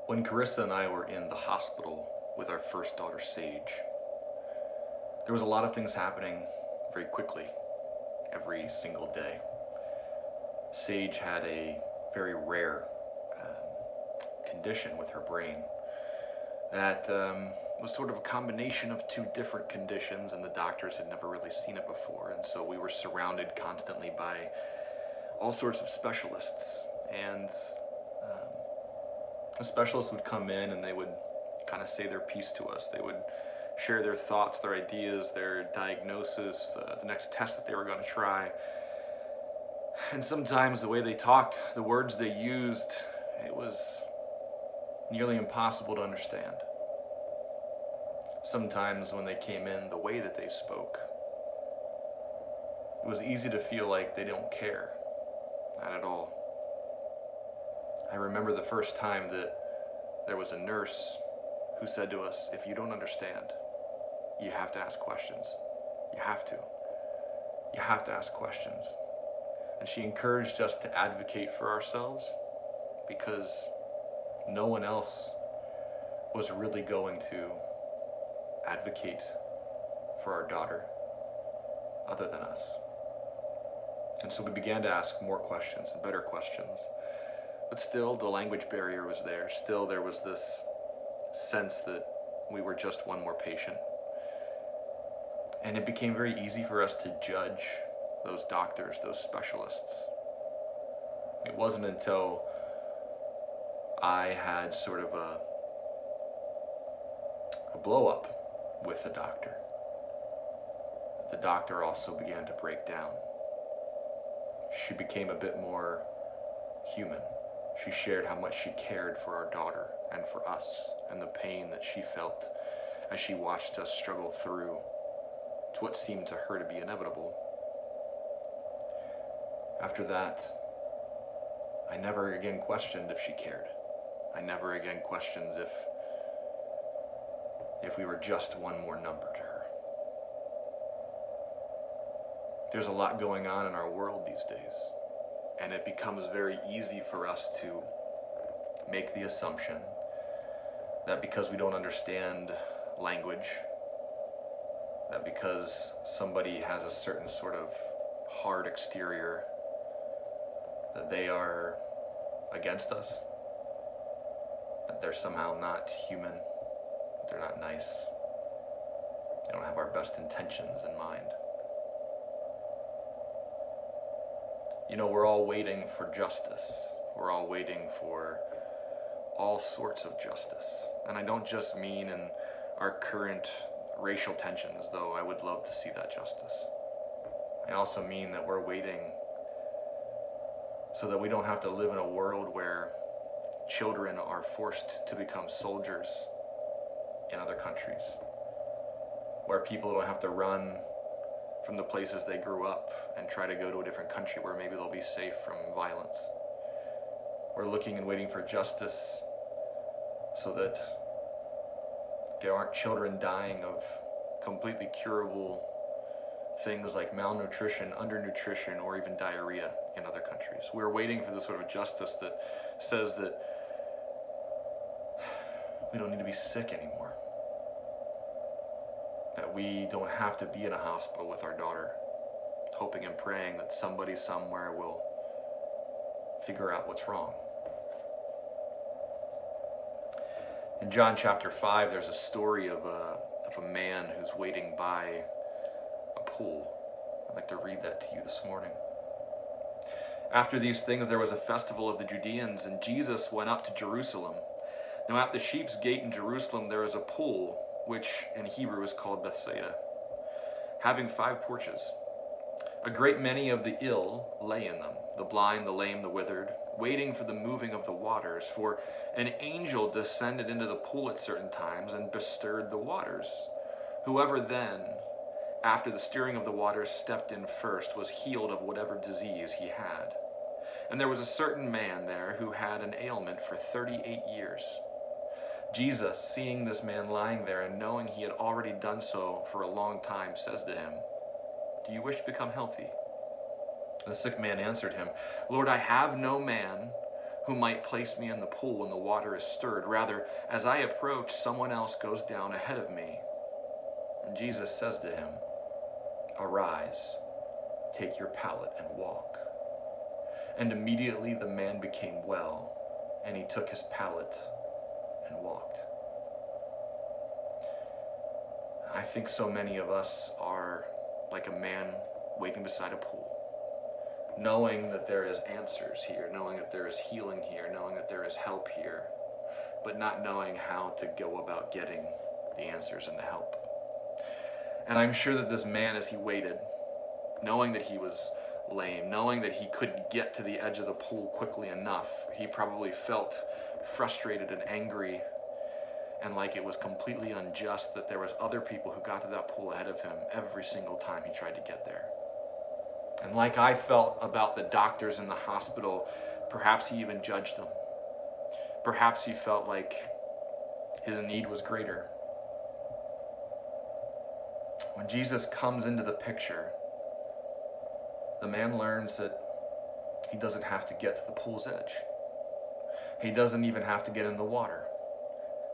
When Carissa and I were in the hospital with our first daughter, Sage, there was a lot of things happening very quickly every single day. Sage had a very rare condition with her brain that was sort of a combination of two different conditions, and the doctors had never really seen it before. And so we were surrounded constantly by all sorts of specialists. And the specialists would come in and they would kind of say their piece to us. They would share their thoughts, their ideas, their diagnosis, the next test that they were going to try. And sometimes the way they talked, the words they used, it was nearly impossible to understand. Sometimes when they came in, the way that they spoke, it was easy to feel like they don't care, not at all. I remember the first time that there was a nurse who said to us, if you don't understand, you have to ask questions. You have to. You have to ask questions. And she encouraged us to advocate for ourselves because no one else was really going to advocate for our daughter other than us. And so we began to ask more questions and better questions. But still, the language barrier was there. Still, there was this sense that we were just one more patient. And it became very easy for us to judge those doctors, those specialists. It wasn't until I had sort of a blow up with the doctor. The doctor also began to break down. She became a bit more human. She shared how much she cared for our daughter and for us and the pain that she felt as she watched us struggle through to what seemed to her to be inevitable. After that, I never again questioned if she cared. I never again questioned if we were just one more number to her. There's a lot going on in our world these days, and it becomes very easy for us to make the assumption that because we don't understand language, that because somebody has a certain sort of hard exterior, that they are against us, that they're somehow not human, that they're not nice, they don't have our best intentions in mind. You know, we're all waiting for justice. We're all waiting for all sorts of justice. And I don't just mean in our current racial tensions, though I would love to see that justice. I also mean that we're waiting so that we don't have to live in a world where children are forced to become soldiers in other countries, where people don't have to run from the places they grew up and try to go to a different country where maybe they'll be safe from violence. We're looking and waiting for justice so that there aren't children dying of completely curable things like malnutrition, undernutrition, or even diarrhea in other countries. We're waiting for this sort of justice that says that we don't need to be sick anymore, that we don't have to be in a hospital with our daughter, hoping and praying that somebody somewhere will figure out what's wrong. In John chapter 5, there's a story of a man who's waiting by a pool. I'd like to read that to you this morning. After these things, there was a festival of the Judeans, and Jesus went up to Jerusalem. Now at the sheep's gate in Jerusalem, there is a pool, which in Hebrew is called Bethsaida, having 5 porches. A great many of the ill lay in them, the blind, the lame, the withered, waiting for the moving of the waters. For an angel descended into the pool at certain times and bestirred the waters. Whoever then, after the stirring of the waters, stepped in first was healed of whatever disease he had. And there was a certain man there who had an ailment for 38 years. Jesus, seeing this man lying there and knowing he had already done so for a long time, says to him, "Do you wish to become healthy?" The sick man answered him, "Lord, I have no man who might place me in the pool when the water is stirred. Rather, as I approach, someone else goes down ahead of me. And Jesus says to him, "Arise, take your pallet and walk." And immediately the man became well, and he took his pallet and walked. I think so many of us are like a man waiting beside a pool, knowing that there is answers here, knowing that there is healing here, knowing that there is help here, but not knowing how to go about getting the answers and the help. And I'm sure that this man, as he waited, knowing that he was lame, knowing that he couldn't get to the edge of the pool quickly enough, he probably felt frustrated and angry, and like it was completely unjust that there was other people who got to that pool ahead of him every single time he tried to get there. And like I felt about the doctors in the hospital, perhaps he even judged them. Perhaps he felt like his need was greater. When Jesus comes into the picture, the man learns that he doesn't have to get to the pool's edge. He doesn't even have to get in the water.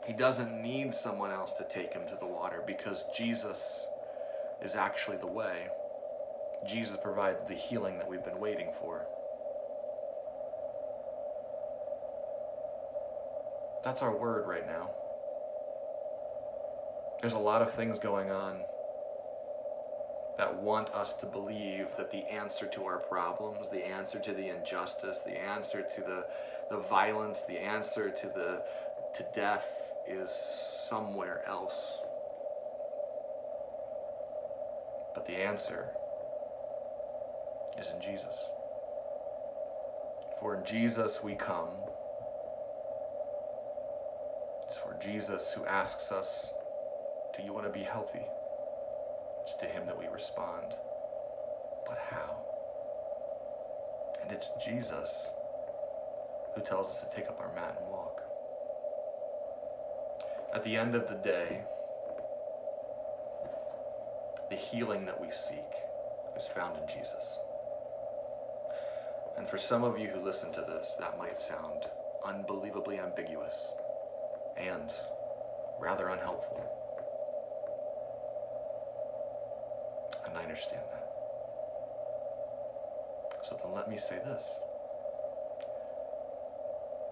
He doesn't need someone else to take him to the water because Jesus is actually the way. Jesus provided the healing that we've been waiting for. That's our word right now. There's a lot of things going on that want us to believe that the answer to our problems, the answer to the injustice, the answer to the violence, the answer to death is somewhere else. But the answer is in Jesus. For in Jesus we come. It's for Jesus who asks us, "Do you want to be healthy?" It's to him that we respond, "But how?" And it's Jesus who tells us to take up our mat and walk. At the end of the day, the healing that we seek is found in Jesus. And for some of you who listen to this, that might sound unbelievably ambiguous and rather unhelpful. And I understand that. So then let me say this.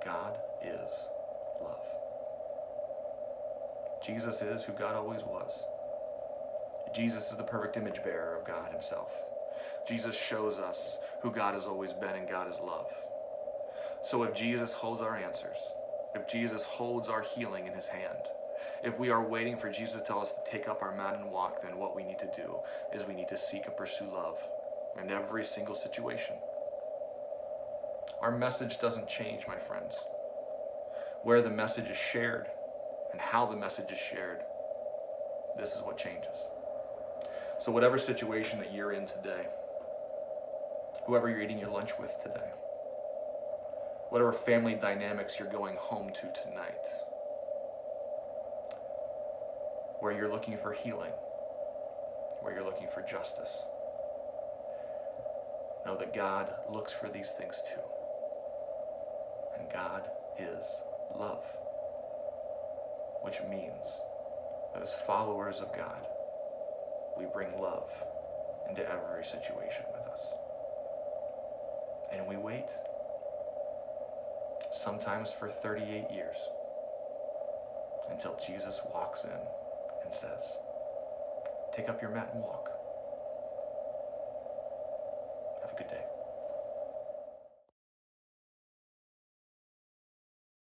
God is love. Jesus is who God always was. Jesus is the perfect image bearer of God himself. Jesus shows us who God has always been, and God is love. So if Jesus holds our answers, if Jesus holds our healing in his hand, if we are waiting for Jesus to tell us to take up our mat and walk, then what we need to do is we need to seek and pursue love in every single situation. Our message doesn't change, my friends. Where the message is shared and how the message is shared, this is what changes. So whatever situation that you're in today, whoever you're eating your lunch with today, whatever family dynamics you're going home to tonight, where you're looking for healing, where you're looking for justice, know that God looks for these things too. And God is love, which means that as followers of God, we bring love into every situation with us. And we wait, sometimes for 38 years, until Jesus walks in and says, "Take up your mat and walk." Have a good day.